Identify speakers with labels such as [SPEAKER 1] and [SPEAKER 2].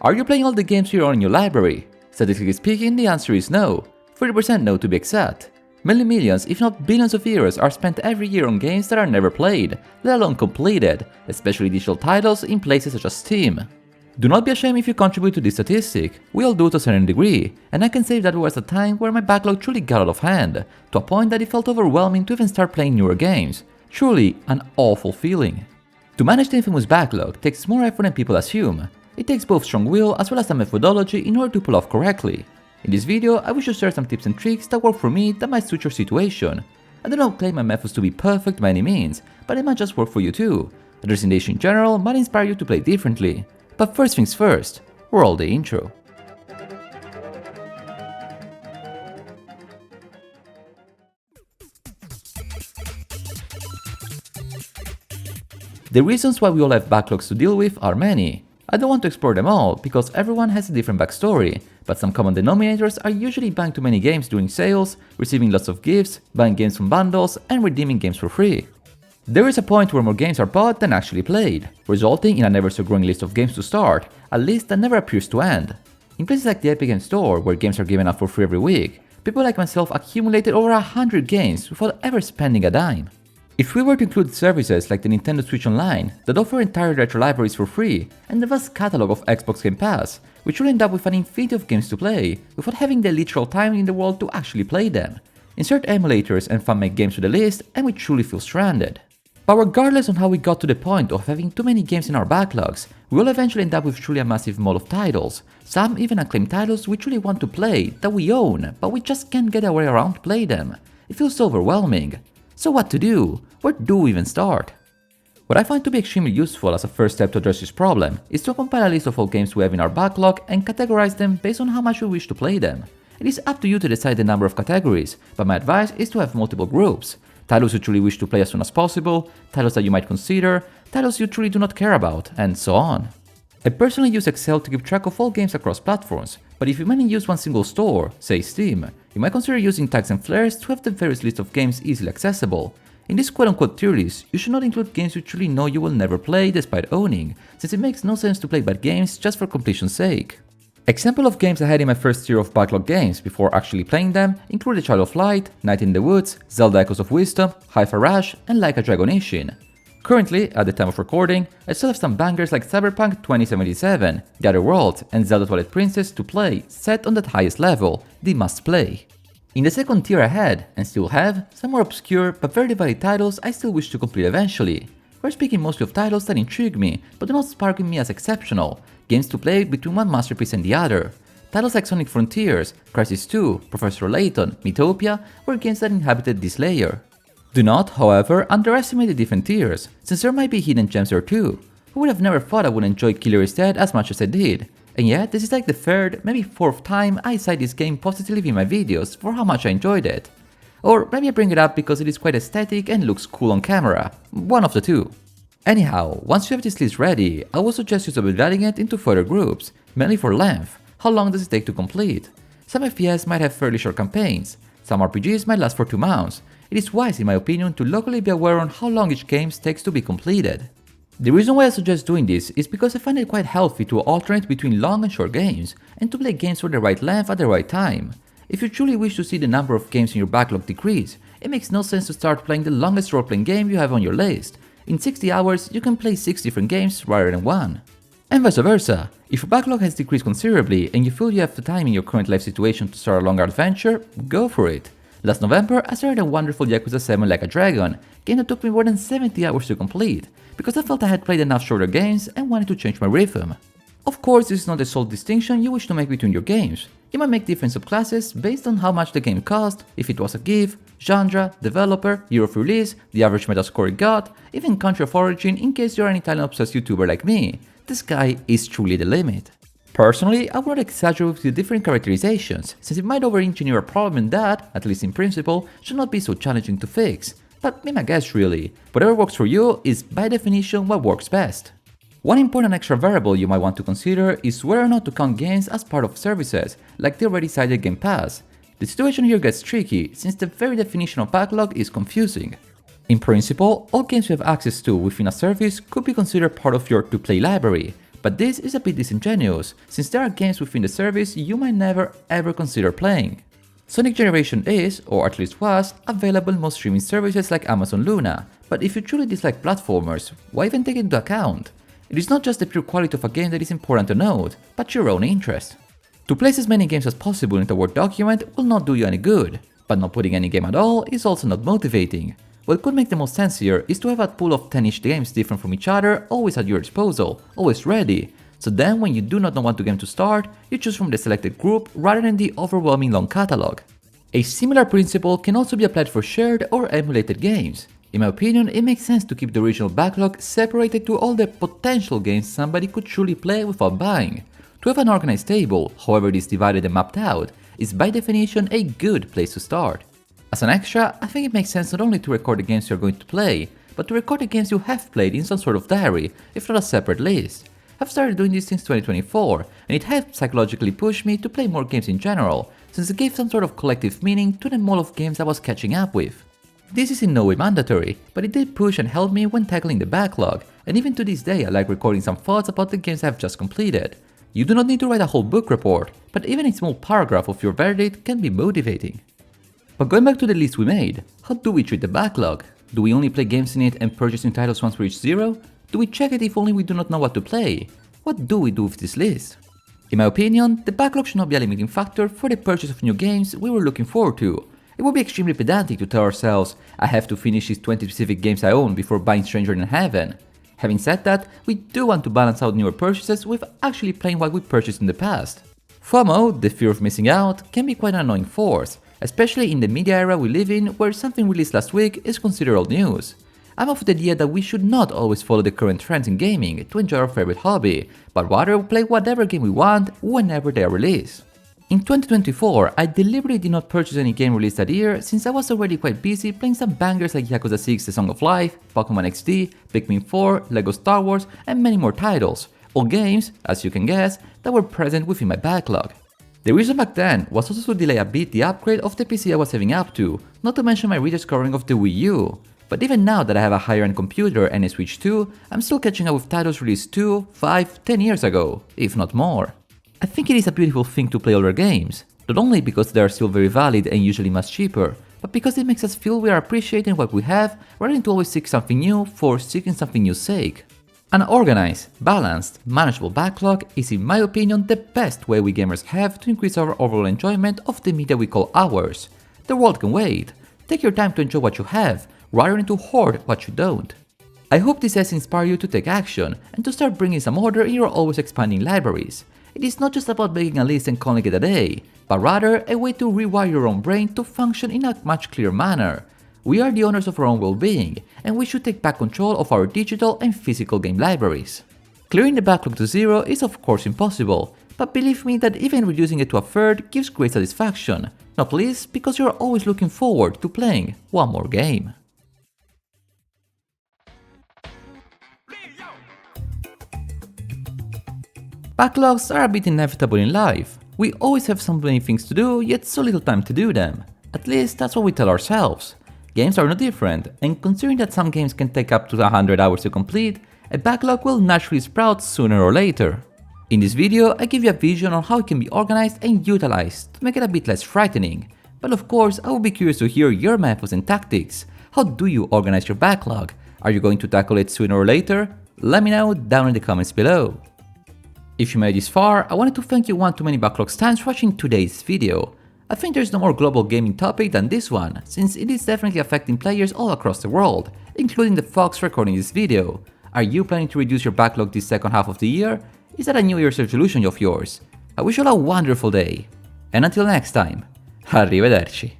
[SPEAKER 1] Are you playing all the games you own in your library? Statistically speaking, the answer is no. 40% no to be exact. Many millions, if not billions of euros are spent every year on games that are never played, let alone completed, especially digital titles in places such as Steam. Do not be ashamed if you contribute to this statistic, we all do to a certain degree, and I can say that was a time where my backlog truly got out of hand, to a point that it felt overwhelming to even start playing newer games. Truly an awful feeling. To manage the infamous backlog takes more effort than people assume. It takes both strong will as well as a methodology in order to pull off correctly. In this video, I wish to share some tips and tricks that work for me that might suit your situation. I do not claim my methods to be perfect by any means, but they might just work for you too. Addressing the issue in general might inspire you to play differently. But first things first, roll the intro. The reasons why we all have backlogs to deal with are many. I don't want to explore them all, because everyone has a different backstory, but some common denominators are usually buying too many games during sales, receiving lots of gifts, buying games from bundles, and redeeming games for free. There is a point where more games are bought than actually played, resulting in a never so growing list of games to start, a list that never appears to end. In places like the Epic Games Store, where games are given out for free every week, people like myself accumulated over 100 games without ever spending a dime. If we were to include services like the Nintendo Switch Online, that offer entire retro libraries for free, and the vast catalog of Xbox Game Pass, we should end up with an infinity of games to play, without having the literal time in the world to actually play them. Insert emulators and fan-made games to the list, and we truly feel stranded. But regardless on how we got to the point of having too many games in our backlogs, we will eventually end up with truly a massive mall of titles, some even acclaimed titles we truly want to play, that we own, but we just can't get our way around to play them. It feels so overwhelming. So what to do? Where do we even start? What I find to be extremely useful as a first step to address this problem is to compile a list of all games we have in our backlog and categorize them based on how much we wish to play them. It is up to you to decide the number of categories, but my advice is to have multiple groups. Titles you truly wish to play as soon as possible, titles that you might consider, titles you truly do not care about, and so on. I personally use Excel to keep track of all games across platforms, but if you mainly use one single store, say Steam, you might consider using tags and flares to have the various list of games easily accessible. In this quote-unquote tier list, you should not include games you truly know you will never play despite owning, since it makes no sense to play bad games just for completion's sake. Example of games I had in my first tier of backlog games before actually playing them include The Child of Light, Night in the Woods, Zelda Echoes of Wisdom, Hi-Fi Rush, and Like a Dragon Ishin. Currently, at the time of recording, I still have some bangers like Cyberpunk 2077, The Other World, and Zelda Twilight Princess to play, set on that highest level, the must play. In the second tier I had, and still have, some more obscure but very valid titles I still wish to complete eventually. We're speaking mostly of titles that intrigue me, but do not spark in me as exceptional, games to play between one masterpiece and the other. Titles like Sonic Frontiers, Crisis 2, Professor Layton, Mythopia were games that inhabited this layer. Do not, however, underestimate the different tiers, since there might be hidden gems there too. Who would have never thought I would enjoy Killer is Dead as much as I did? And yet, this is like the third, maybe fourth time I cite this game positively in my videos for how much I enjoyed it. Or maybe I bring it up because it is quite aesthetic and looks cool on camera. One of the two. Anyhow, once you have this list ready, I would suggest you subdividing it into further groups, mainly for length. How long does it take to complete? Some FPS might have fairly short campaigns, some RPGs might last for 2 months. It is wise in my opinion to locally be aware on how long each game takes to be completed. The reason why I suggest doing this is because I find it quite healthy to alternate between long and short games, and to play games for the right length at the right time. If you truly wish to see the number of games in your backlog decrease, it makes no sense to start playing the longest role-playing game you have on your list. In 60 hours, you can play 6 different games rather than one. And vice versa. If your backlog has decreased considerably and you feel you have the time in your current life situation to start a longer adventure, go for it. Last November, I started a wonderful Yakuza 7 Like a Dragon, game that took me more than 70 hours to complete, because I felt I had played enough shorter games and wanted to change my rhythm. Of course, this is not the sole distinction you wish to make between your games. You might make different subclasses based on how much the game cost, if it was a gift, genre, developer, year of release, the average metascore it got, even country of origin in case you're an Italian-obsessed YouTuber like me. The sky is truly the limit. Personally, I would not exaggerate with the different characterizations, since it might over-engineer a problem that, at least in principle, should not be so challenging to fix. But be my guess really, whatever works for you is by definition what works best. One important extra variable you might want to consider is whether or not to count games as part of services, like the already cited Game Pass. The situation here gets tricky, since the very definition of backlog is confusing. In principle, all games you have access to within a service could be considered part of your to-play library, But this is a bit disingenuous, since there are games within the service you might never ever consider playing. Sonic Generation is, or at least was, available in most streaming services like Amazon Luna, but if you truly dislike platformers, why even take it into account? It is not just the pure quality of a game that is important to note, but your own interest. To place as many games as possible into a Word document will not do you any good, but not putting any game at all is also not motivating. What could make the most sense here is to have a pool of 10-ish games different from each other always at your disposal, always ready, so then when you do not know what game to start, you choose from the selected group rather than the overwhelming long catalog. A similar principle can also be applied for shared or emulated games. In my opinion, it makes sense to keep the original backlog separated to all the potential games somebody could truly play without buying. To have an organized table, however it is divided and mapped out, is by definition a good place to start. As an extra, I think it makes sense not only to record the games you are going to play, but to record the games you have played in some sort of diary, if not a separate list. I've started doing this since 2024, and it helped psychologically push me to play more games in general, since it gave some sort of collective meaning to the mall of games I was catching up with. This is in no way mandatory, but it did push and help me when tackling the backlog, and even to this day I like recording some thoughts about the games I have just completed. You do not need to write a whole book report, but even a small paragraph of your verdict can be motivating. But going back to the list we made, how do we treat the backlog? Do we only play games in it and purchase new titles once we reach 0? Do we check it if only we do not know what to play? What do we do with this list? In my opinion, the backlog should not be a limiting factor for the purchase of new games we were looking forward to. It would be extremely pedantic to tell ourselves, I have to finish these 20 specific games I own before buying Stranger in Heaven. Having said that, we do want to balance out newer purchases with actually playing what we purchased in the past. FOMO, the fear of missing out, can be quite an annoying force, especially in the media era we live in where something released last week is considered old news. I'm of the idea that we should not always follow the current trends in gaming to enjoy our favorite hobby, but rather play whatever game we want whenever they are released. In 2024, I deliberately did not purchase any game released that year since I was already quite busy playing some bangers like Yakuza 6 The Song of Life, Pokemon XD, Pikmin 4, LEGO Star Wars, and many more titles, all games, as you can guess, that were present within my backlog. The reason back then was also to delay a bit the upgrade of the PC I was saving up to, not to mention my rediscovering of the Wii U. But even now that I have a higher end computer and a Switch 2, I'm still catching up with titles released 2, 5, 10 years ago, if not more. I think it is a beautiful thing to play older games, not only because they are still very valid and usually much cheaper, but because it makes us feel we are appreciating what we have rather than to always seek something new for seeking something new's sake. An organized, balanced, manageable backlog is in my opinion the best way we gamers have to increase our overall enjoyment of the media we call ours. The world can wait. Take your time to enjoy what you have, rather than to hoard what you don't. I hope this has inspired you to take action and to start bringing some order in your always expanding libraries. It is not just about making a list and calling it a day, but rather a way to rewire your own brain to function in a much clearer manner. We are the owners of our own well-being, and we should take back control of our digital and physical game libraries. Clearing the backlog to 0 is of course impossible, but believe me that even reducing it to a third gives great satisfaction, not least because you are always looking forward to playing one more game. Backlogs are a bit inevitable in life. We always have so many things to do, yet so little time to do them. At least that's what we tell ourselves. Games are no different, and considering that some games can take up to 100 hours to complete, a backlog will naturally sprout sooner or later. In this video, I give you a vision on how it can be organized and utilized to make it a bit less frightening. But of course, I would be curious to hear your methods and tactics. How do you organize your backlog? Are you going to tackle it sooner or later? Let me know down in the comments below. If you made it this far, I wanted to thank you one too many backlog stands for watching today's video. I think there's no more global gaming topic than this one, since it is definitely affecting players all across the world, including the folks recording this video. Are you planning to reduce your backlog this second half of the year? Is that a New Year's resolution of yours? I wish you all a wonderful day. And until next time, arrivederci.